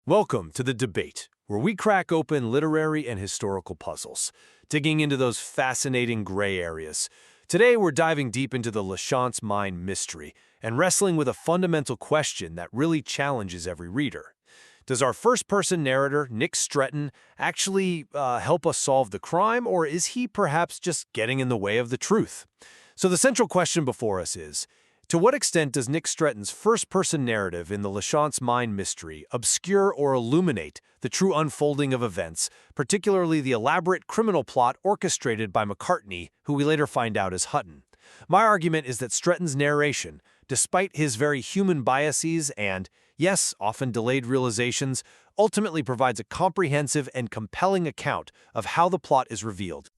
Welcome to The Debate, where we crack open literary and historical puzzles, digging into those fascinating gray areas. Today, we're diving deep into the LaChanze Mine mystery and wrestling with a fundamental question that really challenges every reader. Does our first-person narrator, Nick Stretton, actually help us solve the crime, or is he perhaps just getting in the way of the truth? So the central question before us is, to what extent does Nick Stretton's first-person narrative in the LaChanze Mine mystery obscure or illuminate the true unfolding of events, particularly the elaborate criminal plot orchestrated by McCartney, who we later find out is Hutton? My argument is that Stretton's narration, despite his very human biases and, yes, often delayed realizations, ultimately provides a comprehensive and compelling account of how the plot is revealed.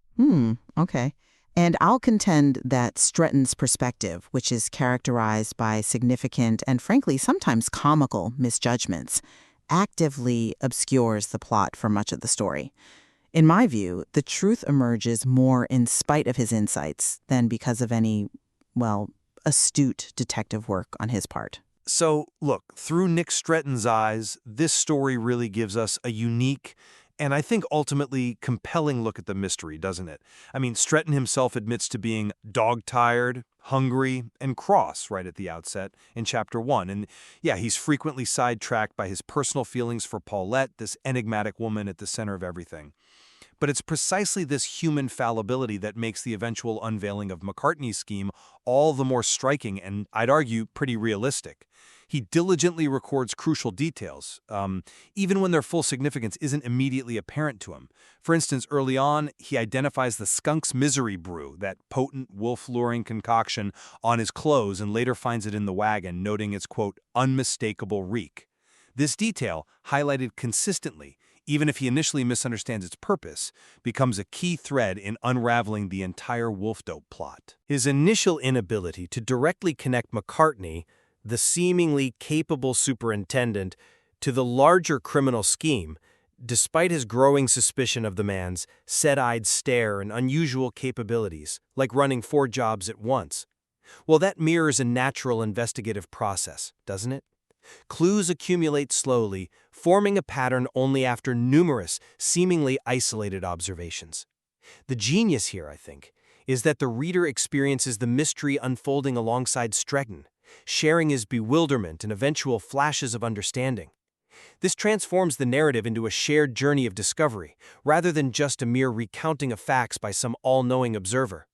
Okay. And I'll contend that Stretton's perspective, which is characterized by significant and frankly sometimes comical misjudgments, actively obscures the plot for much of the story. In my view, the truth emerges more in spite of his insights than because of any, astute detective work on his part. So, look, through Nick Stretton's eyes, this story really gives us a unique and I think ultimately compelling look at the mystery, doesn't it? I mean, Stretton himself admits to being dog-tired, hungry, and cross right at the outset in Chapter 1. And yeah, he's frequently sidetracked by his personal feelings for Paulette, this enigmatic woman at the center of everything. But it's precisely this human fallibility that makes the eventual unveiling of McCartney's scheme all the more striking and, I'd argue, pretty realistic. He diligently records crucial details, even when their full significance isn't immediately apparent to him. For instance, early on, he identifies the skunk's misery brew, that potent, wolf-luring concoction, on his clothes and later finds it in the wagon, noting its, quote, unmistakable reek. This detail, highlighted consistently, even if he initially misunderstands its purpose, becomes a key thread in unraveling the entire wolf dope plot. His initial inability to directly connect McCartney, the seemingly capable superintendent, to the larger criminal scheme, despite his growing suspicion of the man's set-eyed stare and unusual capabilities, like running 4 jobs at once. Well, that mirrors a natural investigative process, doesn't it? Clues accumulate slowly, forming a pattern only after numerous, seemingly isolated observations. The genius here, I think, is that the reader experiences the mystery unfolding alongside Stretton, sharing his bewilderment and eventual flashes of understanding. This transforms the narrative into a shared journey of discovery, rather than just a mere recounting of facts by some all-knowing observer.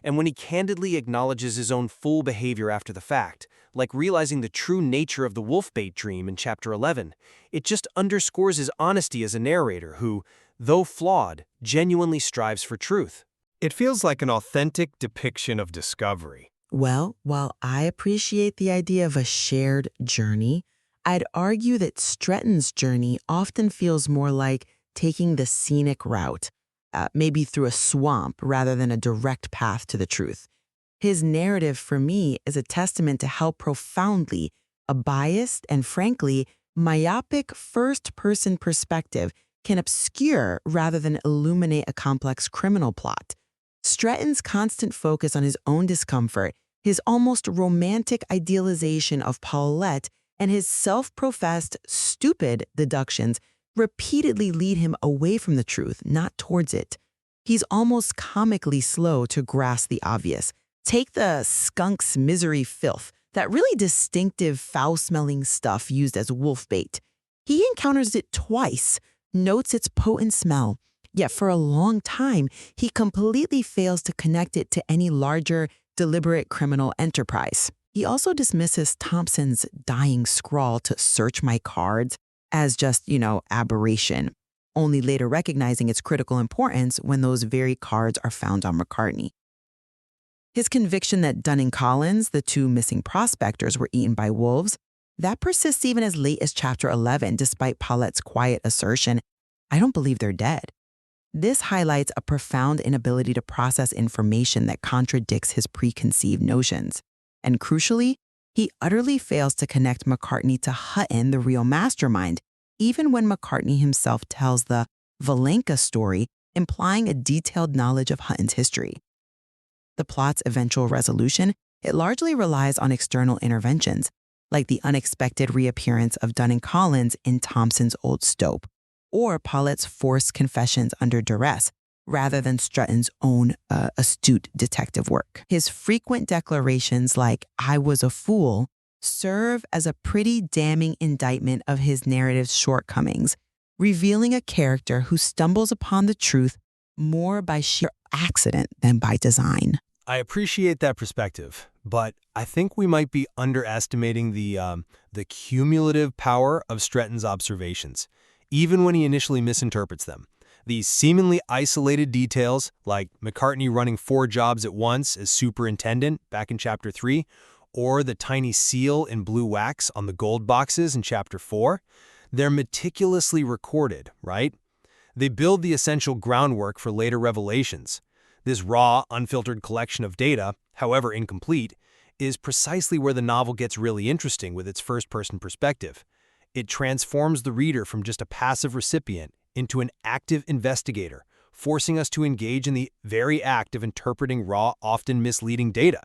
And when he candidly acknowledges his own fool behavior after the fact, like realizing the true nature of the wolf-bait dream in Chapter 11, it just underscores his honesty as a narrator who, though flawed, genuinely strives for truth. It feels like an authentic depiction of discovery. Well, while I appreciate the idea of a shared journey, I'd argue that Stretton's journey often feels more like taking the scenic route, maybe through a swamp rather than a direct path to the truth. His narrative, for me, is a testament to how profoundly a biased and, frankly, myopic first-person perspective can obscure rather than illuminate a complex criminal plot. Stretton's constant focus on his own discomfort, his almost romantic idealization of Paulette, and his self-professed stupid deductions repeatedly lead him away from the truth, not towards it. He's almost comically slow to grasp the obvious. Take the skunk's misery filth, that really distinctive foul-smelling stuff used as wolf bait. He encounters it twice, notes its potent smell, yet for a long time, he completely fails to connect it to any larger, deliberate criminal enterprise. He also dismisses Thompson's dying scrawl to search my cards as just, aberration, only later recognizing its critical importance when those very cards are found on McCartney. His conviction that Dunning-Collins, the 2 missing prospectors, were eaten by wolves, that persists even as late as Chapter 11, despite Paulette's quiet assertion, "I don't believe they're dead." This highlights a profound inability to process information that contradicts his preconceived notions. And crucially, he utterly fails to connect McCartney to Hutton, the real mastermind, even when McCartney himself tells the Valenka story, implying a detailed knowledge of Hutton's history. The plot's eventual resolution, it largely relies on external interventions, like the unexpected reappearance of Dunn and Collins in Thompson's Old Stope, or Paulette's forced confessions under duress, rather than Stretton's own astute detective work. His frequent declarations like, "I was a fool," serve as a pretty damning indictment of his narrative's shortcomings, revealing a character who stumbles upon the truth more by sheer accident than by design. I appreciate that perspective, but I think we might be underestimating the cumulative power of Stretton's observations, even when he initially misinterprets them. These seemingly isolated details, like McCartney running 4 jobs at once as superintendent back in Chapter 3, or the tiny seal in blue wax on the gold boxes in Chapter 4, they're meticulously recorded, right? They build the essential groundwork for later revelations. This raw, unfiltered collection of data, however incomplete, is precisely where the novel gets really interesting with its first-person perspective. It transforms the reader from just a passive recipient into an active investigator, forcing us to engage in the very act of interpreting raw, often misleading data.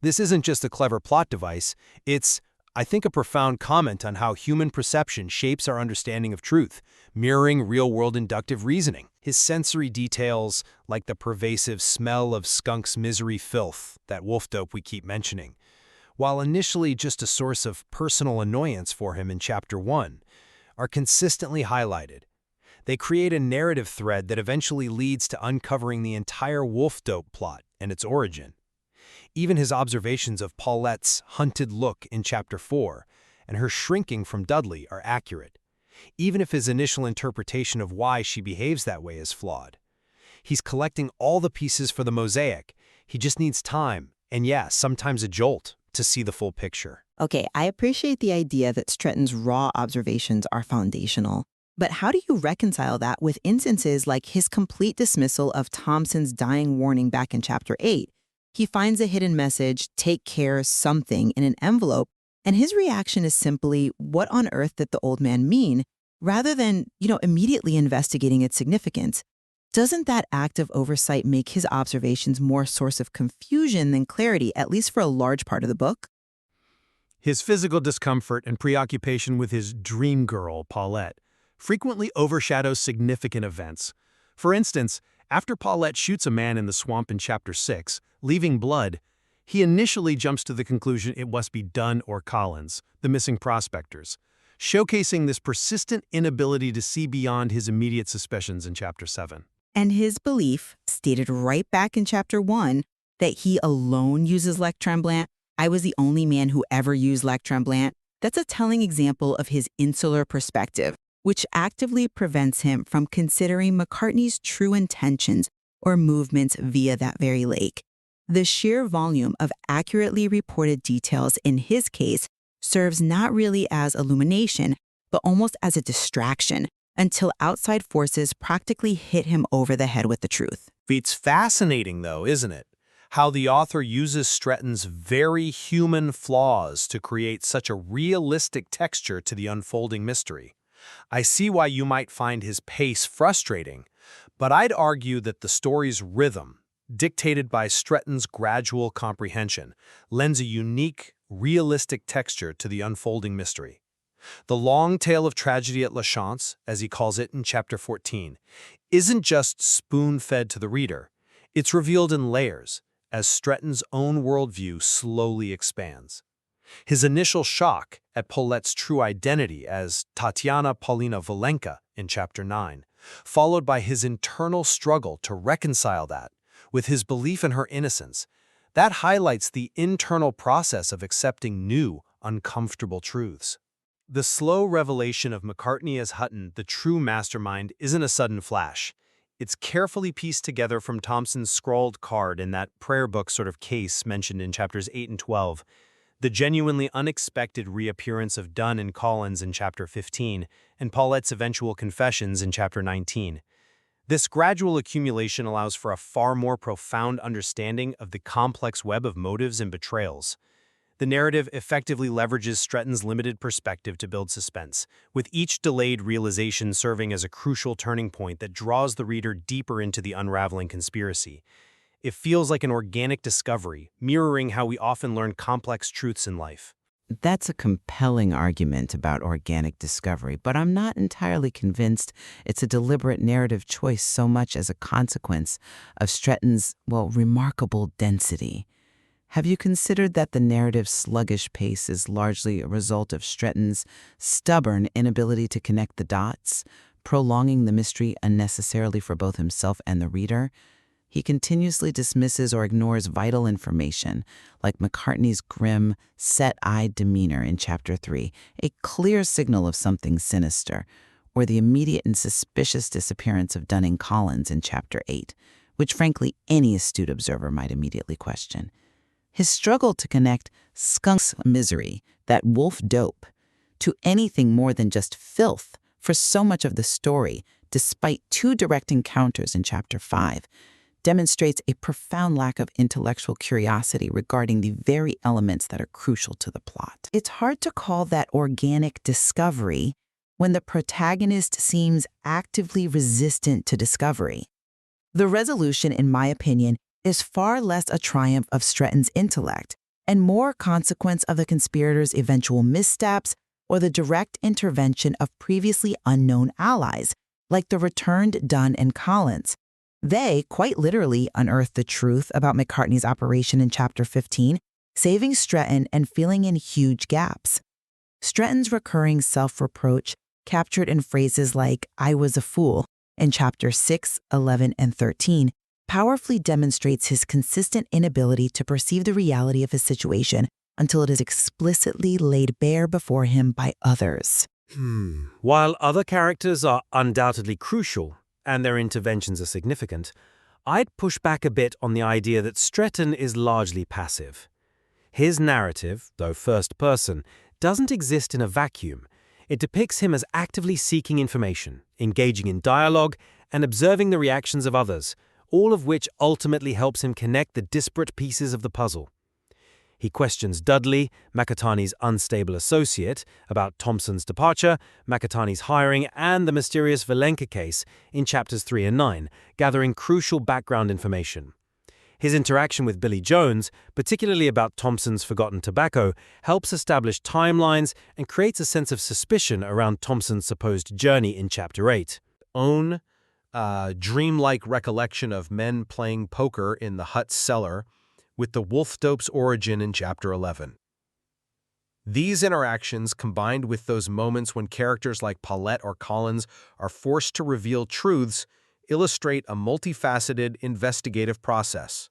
This isn't just a clever plot device, it's, I think, a profound comment on how human perception shapes our understanding of truth, mirroring real-world inductive reasoning. His sensory details, like the pervasive smell of Skunk's misery filth, that wolf dope we keep mentioning, while initially just a source of personal annoyance for him in Chapter 1, are consistently highlighted. They create a narrative thread that eventually leads to uncovering the entire wolf dope plot and its origin. Even his observations of Paulette's hunted look in Chapter 4 and her shrinking from Dudley are accurate, even if his initial interpretation of why she behaves that way is flawed. He's collecting all the pieces for the mosaic. He just needs time, and sometimes a jolt, to see the full picture. Okay, I appreciate the idea that Stretton's raw observations are foundational. But how do you reconcile that with instances like his complete dismissal of Thompson's dying warning back in Chapter 8? He finds a hidden message, "take care, something," in an envelope, and his reaction is simply, "What on earth did the old man mean?" rather than, immediately investigating its significance. Doesn't that act of oversight make his observations more a source of confusion than clarity, at least for a large part of the book? His physical discomfort and preoccupation with his dream girl, Paulette, frequently overshadows significant events. For instance, after Paulette shoots a man in the swamp in Chapter 6, leaving blood, he initially jumps to the conclusion it must be Dunn or Collins, the missing prospectors, showcasing this persistent inability to see beyond his immediate suspicions in Chapter 7. And his belief, stated right back in Chapter 1, that he alone uses Lec Tremblant, "I was the only man who ever used Lec Tremblant," that's a telling example of his insular perspective, which actively prevents him from considering McCartney's true intentions or movements via that very lake. The sheer volume of accurately reported details in his case serves not really as illumination, but almost as a distraction, until outside forces practically hit him over the head with the truth. It's fascinating, though, isn't it? How the author uses Stretton's very human flaws to create such a realistic texture to the unfolding mystery. I see why you might find his pace frustrating, but I'd argue that the story's rhythm, dictated by Stretton's gradual comprehension, lends a unique, realistic texture to the unfolding mystery. The long tale of tragedy at La Chance, as he calls it in Chapter 14, isn't just spoon-fed to the reader. It's revealed in layers, as Stretton's own worldview slowly expands. His initial shock at Paulette's true identity as Tatiana Paulina Valenka in Chapter 9, followed by his internal struggle to reconcile that with his belief in her innocence, that highlights the internal process of accepting new, uncomfortable truths. The slow revelation of McCartney as Hutton, the true mastermind, isn't a sudden flash. It's carefully pieced together from Thompson's scrawled card in that prayer book sort of case mentioned in Chapters 8 and 12, the genuinely unexpected reappearance of Dunn and Collins in Chapter 15, and Paulette's eventual confessions in Chapter 19. This gradual accumulation allows for a far more profound understanding of the complex web of motives and betrayals. The narrative effectively leverages Stretton's limited perspective to build suspense, with each delayed realization serving as a crucial turning point that draws the reader deeper into the unraveling conspiracy. It feels like an organic discovery, mirroring how we often learn complex truths in life. That's a compelling argument about organic discovery, but I'm not entirely convinced it's a deliberate narrative choice so much as a consequence of Stretton's, well, remarkable density. Have you considered that the narrative's sluggish pace is largely a result of Stretton's stubborn inability to connect the dots, prolonging the mystery unnecessarily for both himself and the reader? He continuously dismisses or ignores vital information, like McCartney's grim, set-eyed demeanor in Chapter 3, a clear signal of something sinister, or the immediate and suspicious disappearance of Dunning-Collins in Chapter 8, which frankly any astute observer might immediately question. His struggle to connect skunk's misery, that wolf dope, to anything more than just filth for so much of the story, despite two direct encounters in Chapter 5, demonstrates a profound lack of intellectual curiosity regarding the very elements that are crucial to the plot. It's hard to call that organic discovery when the protagonist seems actively resistant to discovery. The resolution, in my opinion, is far less a triumph of Stretton's intellect and more a consequence of the conspirators' eventual missteps or the direct intervention of previously unknown allies, like the returned Dunn and Collins. They, quite literally, unearthed the truth about McCartney's operation in Chapter 15, saving Stretton and filling in huge gaps. Stretton's recurring self-reproach, captured in phrases like, "I was a fool," in Chapters 6, 11, and 13, powerfully demonstrates his consistent inability to perceive the reality of his situation until it is explicitly laid bare before him by others. While other characters are undoubtedly crucial, and their interventions are significant, I'd push back a bit on the idea that Stretton is largely passive. His narrative, though first person, doesn't exist in a vacuum. It depicts him as actively seeking information, engaging in dialogue, and observing the reactions of others, all of which ultimately helps him connect the disparate pieces of the puzzle. He questions Dudley, Makatani's unstable associate, about Thompson's departure, Makatani's hiring, and the mysterious Valenka case in Chapters 3 and 9, gathering crucial background information. His interaction with Billy Jones, particularly about Thompson's forgotten tobacco, helps establish timelines and creates a sense of suspicion around Thompson's supposed journey in Chapter 8. Own dreamlike recollection of men playing poker in the hut's cellar, with the wolf dope's origin in Chapter 11. These interactions, combined with those moments when characters like Paulette or Collins are forced to reveal truths, illustrate a multifaceted investigative process.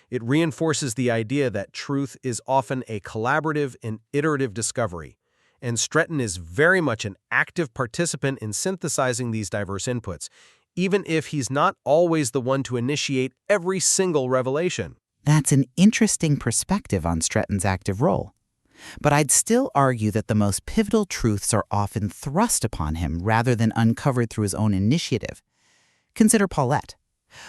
It reinforces the idea that truth is often a collaborative and iterative discovery, and Stretton is very much an active participant in synthesizing these diverse inputs, even if he's not always the one to initiate every single revelation. That's an interesting perspective on Stretton's active role. But I'd still argue that the most pivotal truths are often thrust upon him rather than uncovered through his own initiative. Consider Paulette.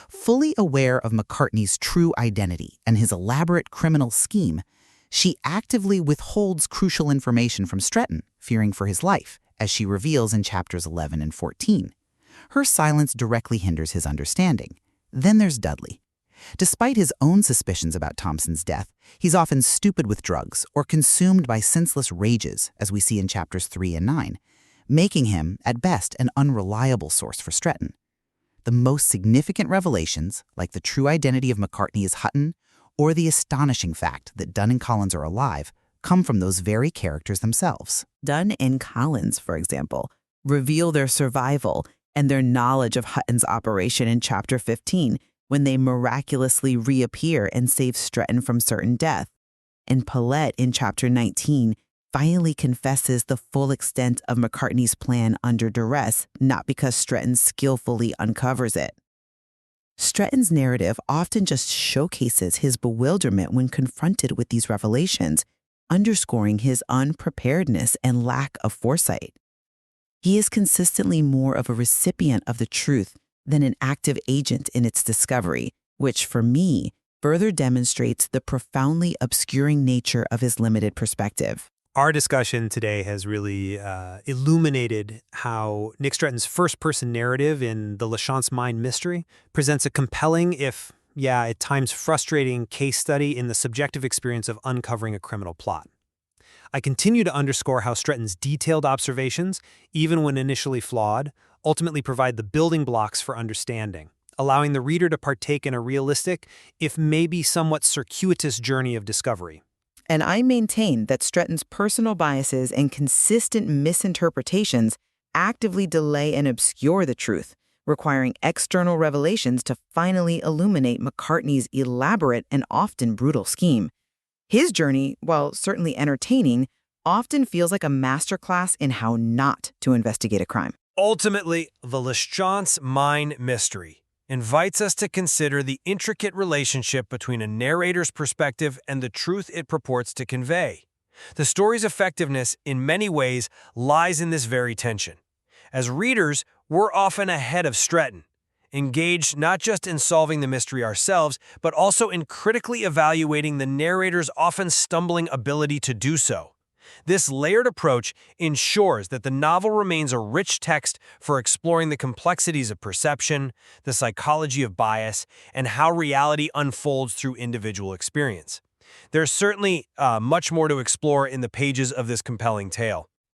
Fully aware of McCartney's true identity and his elaborate criminal scheme, she actively withholds crucial information from Stretton, fearing for his life, as she reveals in Chapters 11 and 14. Her silence directly hinders his understanding. Then there's Dudley. Despite his own suspicions about Thompson's death, he's often stupid with drugs or consumed by senseless rages, as we see in Chapters 3 and 9, making him, at best, an unreliable source for Stretton. The most significant revelations, like the true identity of McCartney as Hutton, or the astonishing fact that Dunn and Collins are alive, come from those very characters themselves. Dunn and Collins, for example, reveal their survival and their knowledge of Hutton's operation in Chapter 15, when they miraculously reappear and save Stretton from certain death. And Paulette, in Chapter 19, finally confesses the full extent of McCartney's plan under duress, not because Stretton skillfully uncovers it. Stretton's narrative often just showcases his bewilderment when confronted with these revelations, underscoring his unpreparedness and lack of foresight. He is consistently more of a recipient of the truth than an active agent in its discovery, which, for me, further demonstrates the profoundly obscuring nature of his limited perspective. Our discussion today has really illuminated how Nick Stretton's first-person narrative in the LaChanze Mine mystery presents a compelling, if, at times frustrating, case study in the subjective experience of uncovering a criminal plot. I continue to underscore how Stretton's detailed observations, even when initially flawed, ultimately provide the building blocks for understanding, allowing the reader to partake in a realistic, if maybe somewhat circuitous journey of discovery. And I maintain that Stretton's personal biases and consistent misinterpretations actively delay and obscure the truth, requiring external revelations to finally illuminate McCartney's elaborate and often brutal scheme. His journey, while certainly entertaining, often feels like a masterclass in how not to investigate a crime. Ultimately, the Lachance Mine mystery invites us to consider the intricate relationship between a narrator's perspective and the truth it purports to convey. The story's effectiveness, in many ways, lies in this very tension. As readers, we're often ahead of Stretton, engaged not just in solving the mystery ourselves, but also in critically evaluating the narrator's often stumbling ability to do so. This layered approach ensures that the novel remains a rich text for exploring the complexities of perception, the psychology of bias, and how reality unfolds through individual experience. There's certainly much more to explore in the pages of this compelling tale.